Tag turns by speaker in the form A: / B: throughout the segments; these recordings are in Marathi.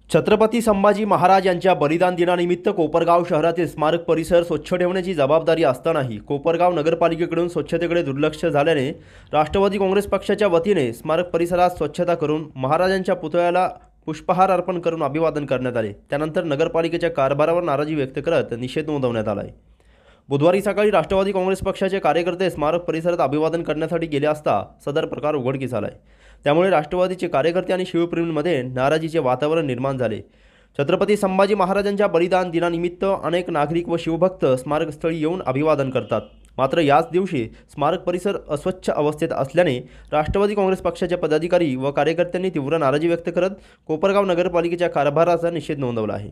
A: छत्रपती संभाजी महाराज यांच्या बलिदान दिनानिमित्त कोपरगाव शहरातील स्मारक परिसर स्वच्छ ठेवण्याची जबाबदारी असतानाही कोपरगाव नगरपालिकेकडून स्वच्छतेकडे दुर्लक्ष झाल्याने राष्ट्रवादी काँग्रेस पक्षाच्या वतीने स्मारक परिसरात स्वच्छता करून महाराजांच्या पुतळ्याला पुष्पहार अर्पण करून अभिवादन करण्यात आले। त्यानंतर नगरपालिकेच्या कारभारावर नाराजी व्यक्त करत निषेध नोंदवण्यात आला आहे। बुधवारी सकाळी राष्ट्रवादी काँग्रेस पक्षाचे कार्यकर्ते स्मारक परिसरात अभिवादन करण्यासाठी गेले असता सदर प्रकार उघडकीस आला आहे। त्यामुळे राष्ट्रवादीचे कार्यकर्ते आणि शिवप्रेमींमध्ये नाराजीचे वातावरण निर्माण झाले। छत्रपती संभाजी महाराजांच्या बलिदान दिनानिमित्त अनेक नागरिक व शिवभक्त स्मारकस्थळी येऊन अभिवादन करतात। मात्र याच दिवशी स्मारक परिसर अस्वच्छ अवस्थेत असल्याने राष्ट्रवादी काँग्रेस पक्षाचे पदाधिकारी व कार्यकर्त्यांनी तीव्र नाराजी व्यक्त करत कोपरगाव नगरपालिकेच्या कारभाराचा निषेध नोंदवला आहे।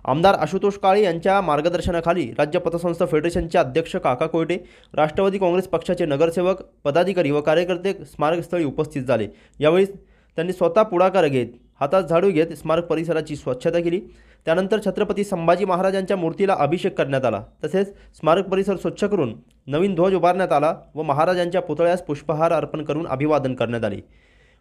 A: आमदार आशुतोष काळे यांच्या मार्गदर्शनाखाली राज्य पतसंस्था फेडरेशनचे अध्यक्ष काका कोयटे, राष्ट्रवादी काँग्रेस पक्षाचे नगरसेवक, पदाधिकारी व कार्यकर्ते स्मारकस्थळी उपस्थित झाले। यावेळी त्यांनी स्वतः पुढाकार घेत हातात झाडू घेत स्मारक परिसराची स्वच्छता केली। त्यानंतर छत्रपती संभाजी महाराजांच्या मूर्तीला अभिषेक करण्यात आला। तसेच स्मारक परिसर स्वच्छ करून नवीन ध्वज उभारण्यात आला व महाराजांच्या पुतळ्यास पुष्पहार अर्पण करून अभिवादन करण्यात आले।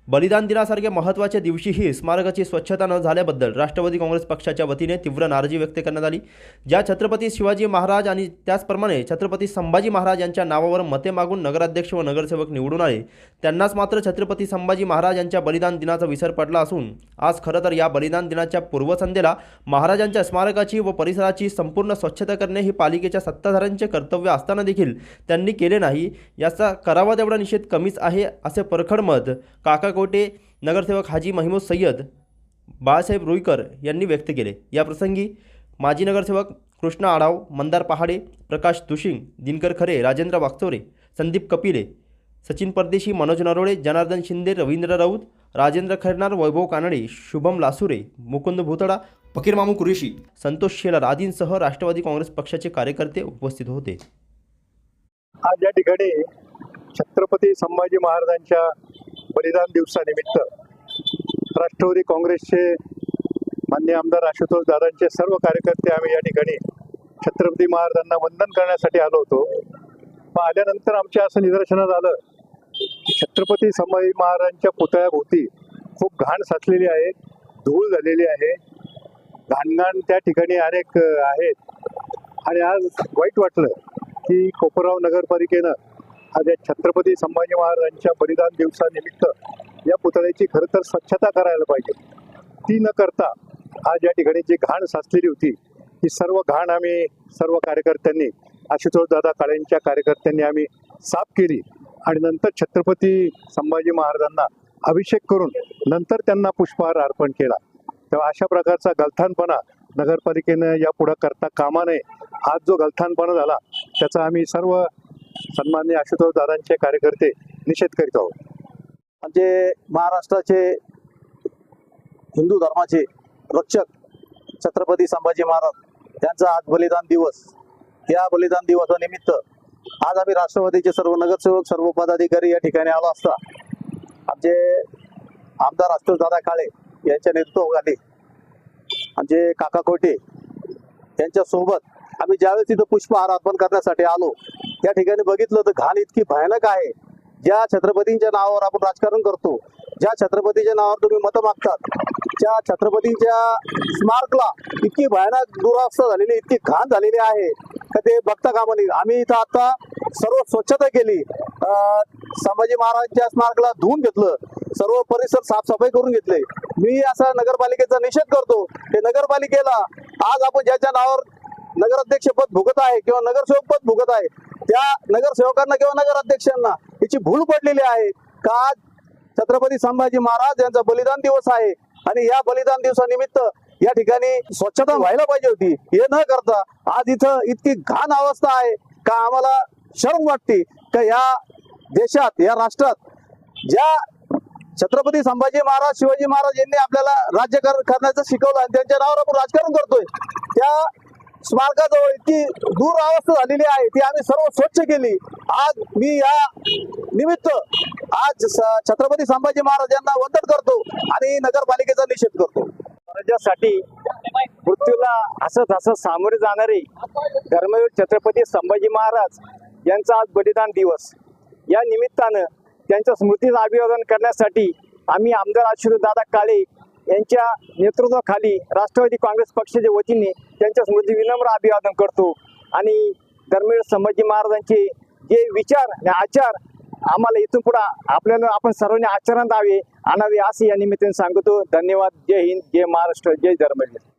A: बलिदान दिनासारख्या महत्त्वाच्या दिवशीही स्मारकाची स्वच्छता न झाल्याबद्दल राष्ट्रवादी काँग्रेस पक्षाच्या वतीने तीव्र नाराजी व्यक्त करण्यात आली। ज्या छत्रपती शिवाजी महाराज आणि त्याचप्रमाणे छत्रपती संभाजी महाराज यांच्या नावावर मते मागून नगराध्यक्ष व नगरसेवक निवडून आले त्यांनाच मात्र छत्रपती संभाजी महाराज यांच्या बलिदान दिनाचा विसर पडला असून आज खरं तर या बलिदान दिनाच्या पूर्वसंध्येला महाराजांच्या स्मारकाची व परिसराची संपूर्ण स्वच्छता करणे हे पालिकेच्या सत्ताधाऱ्यांचे कर्तव्य असताना देखील त्यांनी केले नाही। याचा करावा तेवढा निषेध कमीच आहे असे परखड मत काका कोटे, नगरसेवक हाजी महमूद सय्यद, बाळासाहेब रुईकर यांनी व्यक्त केले। या प्रसंगी माजी नगरसेवक कृष्णा आढाव, मंदार पहाडे, प्रकाश दुशिंग, दिनकर खरे, राजेंद्र वागचोरे, संदीप कपिले, सचिन परदेशी, मनोज नरोडे, जनार्दन शिंदे, रवींद्र राऊत, राजेंद्र खैरनार, वैभव कानडे, शुभम लासुरे, मुकुंद भुतडा, फकीर मामू कुरेशी, संतोष शेलार आदींसह राष्ट्रवादी काँग्रेस पक्षाचे कार्यकर्ते उपस्थित होते।
B: आज या ठिकाणी छत्रपती संभाजी महाराजांच्या बलिदान दिवसानिमित्त राष्ट्रवादी काँग्रेसचे माननीय आमदार आशुतोष दादांचे सर्व कार्यकर्ते आम्ही या ठिकाणी छत्रपती महाराजांना वंदन करण्यासाठी आलो होतो। पण आल्यानंतर आमच्या असं निदर्शनास आलं की छत्रपती संभाजी महाराजांच्या पुतळ्याभोवती खूप घाण साचलेली आहे, धूळ झालेली आहे, घाणघाण त्या ठिकाणी अनेक आहेत। आणि आज वाईट वाटलं की कोपरगाव नगरपालिकेनं आज या छत्रपती संभाजी महाराजांच्या बलिदान दिवसानिमित्त या पुतळ्याची खरं तर स्वच्छता करायला पाहिजे। ती न करता आज या ठिकाणी जी घाण साचलेली होती ही सर्व घाण आम्ही सर्व कार्यकर्त्यांनी, आशुतोष दादा काळेंच्या कार्यकर्त्यांनी आम्ही साफ केली आणि नंतर छत्रपती संभाजी महाराजांना अभिषेक करून नंतर त्यांना पुष्पहार अर्पण केला। तेव्हा अशा प्रकारचा गलथानपणा नगरपालिकेनं यापुढे करता कामा नये। आज जो गलथानपणा झाला त्याचा आम्ही सर्व सन्माननीय आशुतोष दादांचे कार्यकर्ते निषेध करीत आहोत।
C: म्हणजे महाराष्ट्राचे हिंदू धर्माचे रक्षक छत्रपती संभाजी महाराज यांचा आज बलिदान दिवस। या बलिदान दिवसानिमित्त आज आम्ही राष्ट्रवादीचे सर्व नगरसेवक, सर्व पदाधिकारी या ठिकाणी आलो असता आमचे आमदार आशुतोष दादा काळे यांच्या नेतृत्वाखाली आमचे काका कोटे यांच्या सोबत आम्ही ज्यावेळेस तिथं पुष्पहार अर्पण करण्यासाठी आलो त्या ठिकाणी बघितलं तर घाण इतकी भयानक आहे। ज्या छत्रपतींच्या नावावर आपण राजकारण करतो, ज्या छत्रपतीच्या नावावर तुम्ही मतं मागतात, ज्या छत्रपतींच्या स्मारकला इतकी भयानक दुरावस्था झालेली, इतकी घाण झालेली आहे का ते बघता कामा नये। आम्ही इथं आता सर्व स्वच्छता केली, संभाजी महाराजांच्या स्मारकला धुवून घेतलं, सर्व परिसर साफसफाई करून घेतले। मी असा नगरपालिकेचा निषेध करतो की नगरपालिकेला आज आपण ज्याच्या नावावर नगराध्यक्ष पद भोगत आहे किंवा नगरसेवक पद भोगत आहे त्या नगरसेवकांना किंवा नगराध्यक्षांना याची भूल पडलेली आहे का छत्रपती संभाजी महाराज यांचा बलिदान दिवस आहे आणि या बलिदान दिवसानिमित्त या ठिकाणी स्वच्छता व्हायला पाहिजे होती। हे न करता आज इथं इतकी घाण अवस्था आहे का आम्हाला शरम वाटते का या देशात, या राष्ट्रात ज्या छत्रपती संभाजी महाराज, शिवाजी महाराज यांनी आपल्याला राज्य करण्याचं शिकवलं आणि त्यांच्या नावावर आपण राजकारण करतोय, त्या स्मारकाजवळ इतकी दुरावस्था झालेली आहे ती आम्ही सर्व स्वच्छ केली। आज मी या निमित्त आज छत्रपती संभाजी महाराज यांना वंदन करतो आणि नगरपालिकेचा निषेध करतो।
D: महाराजांसाठी मृत्यूला हसत सामोरे जाणारे धर्मवीर छत्रपती संभाजी महाराज यांचा आज बलिदान दिवस। या निमित्तानं त्यांच्या स्मृतीला अभिवादन करण्यासाठी आम्ही आमदार आशुतोष दादा काळे यांच्या नेतृत्वाखाली राष्ट्रवादी काँग्रेस पक्षाच्या वतीने त्यांच्या स्मृती विनम्र अभिवादन करतो आणि धर्मवीर संभाजी महाराजांचे जे विचार आणि आचार आम्हाला इथून पुढे आपल्याला आपण सर्वांनी आचरणात आणावे असे या निमित्ताने सांगतो. धन्यवाद. जय हिंद, जय महाराष्ट्र, जय धर्मवीर.